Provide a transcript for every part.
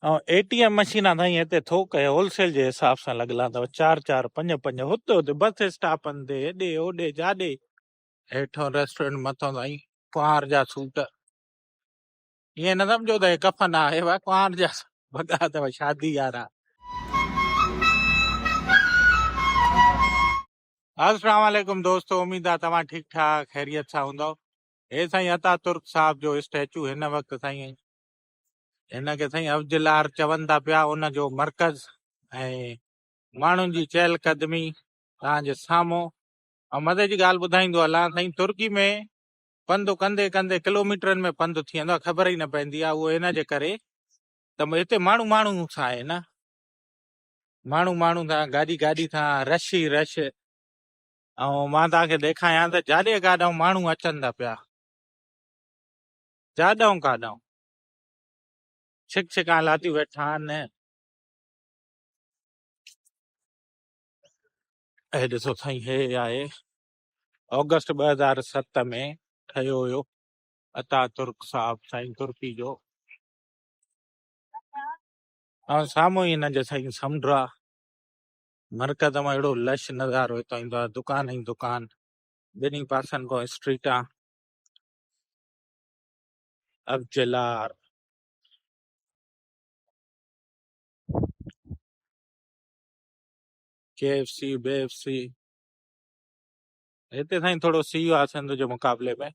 ऐं ATM machine साईं हिते थोक ऐं होलसेल जे हिसाब सां लॻल अथव, 4 4 5 5 हुते हुते बस स्टॉपनि ते हेॾे होॾे जाॾे। हेठों रेस्टोरेंट, मथां साईं कुंवार जा सूट। ईअं न सम्झो त हे कफन आहे, हे कुंवार जा वॻा अथव शादी वारा। अस्सलाम वालेकुम दोस्तो, उम्मीद आहे तव्हां ठीकु ठाक ख़ैरियत सां हूंदव। हे साईं अतातुर्क साहब जो स्टैचू हिन वक़्तु साईं हिनखे साईं अवजलार चवनि था पिया, उनजो मर्कज़ ऐं माण्हुनि जी चहलकदमी तव्हांजे साम्हूं। ऐं मज़े जी ॻाल्हि ॿुधाईंदो हलां, साईं तुर्की में पंधु कंदे कंदे किलोमीटरनि में पंधु थी वेंदो आहे, ख़बर ई न पवंदी आहे। उहो इन जे करे त हिते माण्हू माण्हू सां आहे न, माण्हू माण्हू सां, गाॾी गाॾी सां, रश ई रश। ऐं मां तव्हांखे ॾेखारियां त जाॾे काॾां माण्हू अचनि था पिया, जाॾां काॾां छिक छिकां लाथियूं वेठा आहिनि। हे ॾिसो साईं, हे आहे ऑगस्ट 2007 में ठहियो हुयो अतातुर्क साहब साईं तुर्की जो। ऐं साम्हूं ई हिन जे साईं समुंड आहे। मरकज़ मां अहिड़ो लश नज़ारो हितां ईंदो आहे, दुकान ई दुकान, ॿिन्ही पासनि खां स्ट्रीटां। अवजलार KFC BFC हिते साईं थोरो सीउ आहे सिंध जे मुक़ाबले में।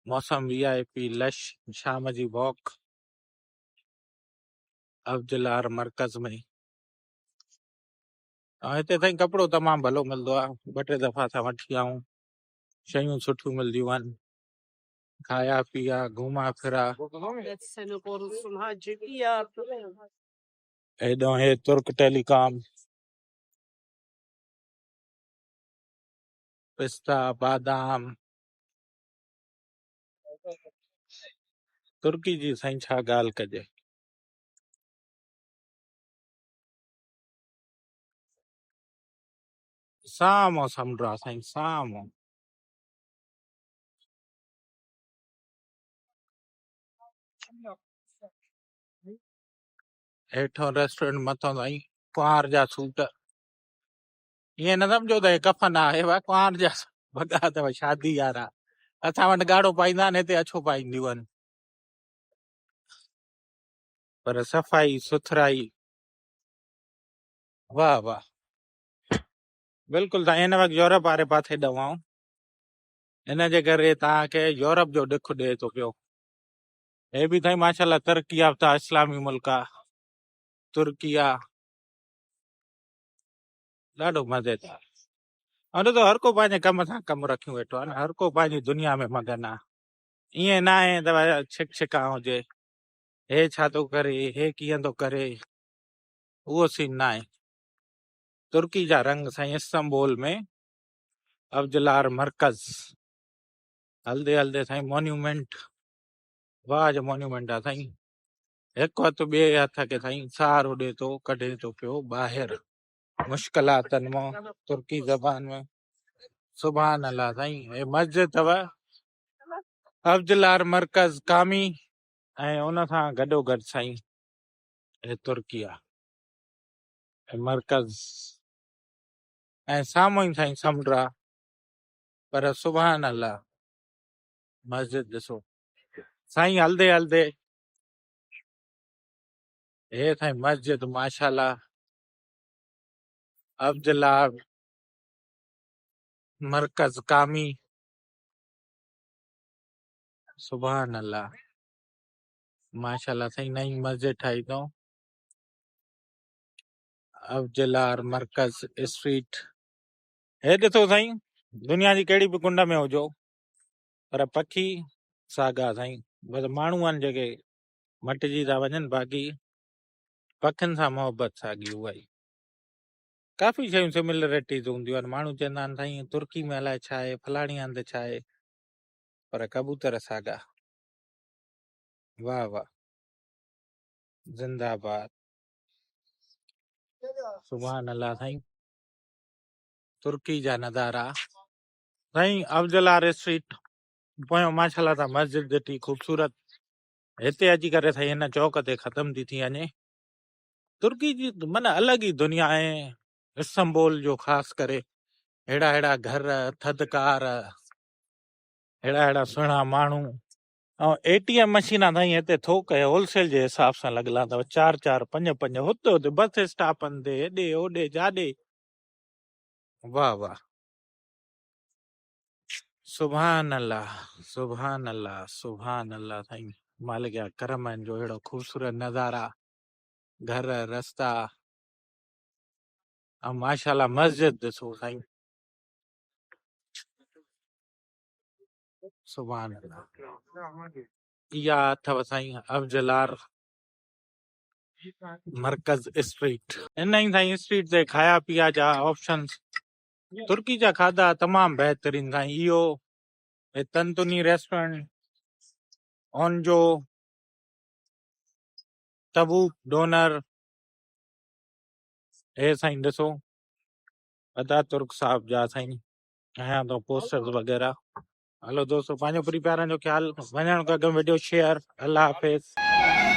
मौसम VIP लश, शाम जी वॉक अवजलार मरकज़ में। ऐं हिते साईं कपिड़ो तमामु भलो मिलंदो आहे, 2 टे दफ़ा असां वठी आऊं, शयूं सुठियूं मिलंदियूं आहिनि, खाया पिया घुमा फिरा। हेॾो हे तुर्क टेलीकॉम, पिस्ता बादाम। तुर्की जी साईं छा ॻाल्हि कजे। साम्हूं समुंड आहे साईं, साम्हूं। हेठों रेस्टोरेंट, मथां साईं कुंवार जा सूट। ईअं न सम्झो त हे कफन आहे, हे कुंवार जा वॻा अथव शादी वारा। असां वटि ॻाढ़ो पाईंदा आहिनि, हिते अछो पाईंदियूं आहिनि, पर सफ़ाई सुथराई वाह वाह। बिल्कुलु साईं, हिन वक़्तु यूरोप वारे पासे ॾवाऊं, इन जे करे तव्हांखे यूरोप जो ॾिख ॾिए थो पियो। हे बि साईं माशाल्लाह तरक़ी याफ़्ता इस्लामी मुल्क आहे तुर्की आहे, ॾाढो मज़ेदार। ऐं ॾिसो हर को पंहिंजे कम सां कमु रखियो वेठो आहे न, हर को पंहिंजी दुनिया में मगन आहे। ईअं न आहे त छिक छिका हुजे, हे छा थो करे, हे कीअं थो करे, उहो सीन न आहे। तुर्की जा रंग साईं इस्तांबुल में अवजलार मरकज़। हलदे हलदे साईं मॉन्यूमेंट, वाह जो मॉन्यूमेंट आहे साईं। हिकु हथु ॿिए हथ खे साईं सहारो ॾिए थो, कढे थो पियो ॿाहिरि मुश्किलातनि मां, तुर्की ज़बान में। सुभान अल्लाह साईं। हे मस्जिद अथव अवजलार मरकज़ कामी, ऐं उन सां गॾोगॾु साईं हे तुर्की आहे मरकज़, ऐं साम्हूं ई साईं समुंड आहे। पर सुभान अल्लाह मस्जिद ॾिसो साईं, हलदे हलदे हे साईं मस्जिद माशाल्लाह अवजलार मरकज़ कामी, सुभान अल्लाह माशाल्लाह साईं। नई मस्जिद ठाही अथऊं अवजलार मरकज़ स्ट्रीट। हे ॾिसो साईं, दुनिया जी कहिड़ी बि कुंड में हुजो, पर पखी साॻा साईं, बसि माण्हू आहिनि जेके मटिजी था वञनि, बाक़ी पखियुनि सां मोहबत साॻी उहा ई। काफ़ी शयूं सिमिलरिटीज़ हूंदियूं आहिनि। माण्हू चवंदा आहिनि साईं तुर्की में अलाए छा आहे, फलाणी हंधि छा आहे, पर कबूतर साॻा। वाह वाह, ज़िंदाबाद, सुभान अल्लाह साईं। तुर्की जा नज़ारा साईं, अवजलार स्ट्रीट पोयों माशाल्लाह सां मस्जिद ॾिठी ख़ूबसूरत। हिते अची करे साईं हिन चौक ते ख़तम थी थी वञे। तुर्की जी माना अलॻि ई दुनिया आहे। इस्तंबुल जो ख़ासि करे अहिड़ा अहिड़ा घर, थधिकार, अहिड़ा अहिड़ा सुहिणा माण्हू। ऐं एटीएम मशीन साईं हिते थोक ऐं होलसेल जे हिसाब सां लॻल अथव, 4 4 5 5 हुते हुते बस स्टॉपनि ते हेॾे होॾे जाॾे। वाह वाह, सुभान अल्लाह, सुभान अल्लाह, सुभान अल्लाह। साईं मालिक जा करम आहिनि जो अहिड़ो ख़ूबसूरत नज़ारा, घर, रस्ता, ऐं माशाल्लाह मस्जिद ॾिसो साईं, सुभान अल्लाह। इहा अथव साईं अफजलार मरकज़ स्ट्रीट। इन ई साईं स्ट्रीट ते खाया पीआ जा ऑप्शंस, तुर्की जा खाधा तमामु बहितरीन साईं। इहो तंतुनी रेस्टोरेंट, ओनजो, तबूक डोनर, हे साईं ॾिसो अता तुर्क साहब जा साईं आहियां तो पोस्टर्स वग़ैरह। हलो दोस्तों, पंहिंजो प्री प्यारनि जो ख्याल, वञण खां अॻु वीडियो शेयर। अल्लाह हाफ़िज़।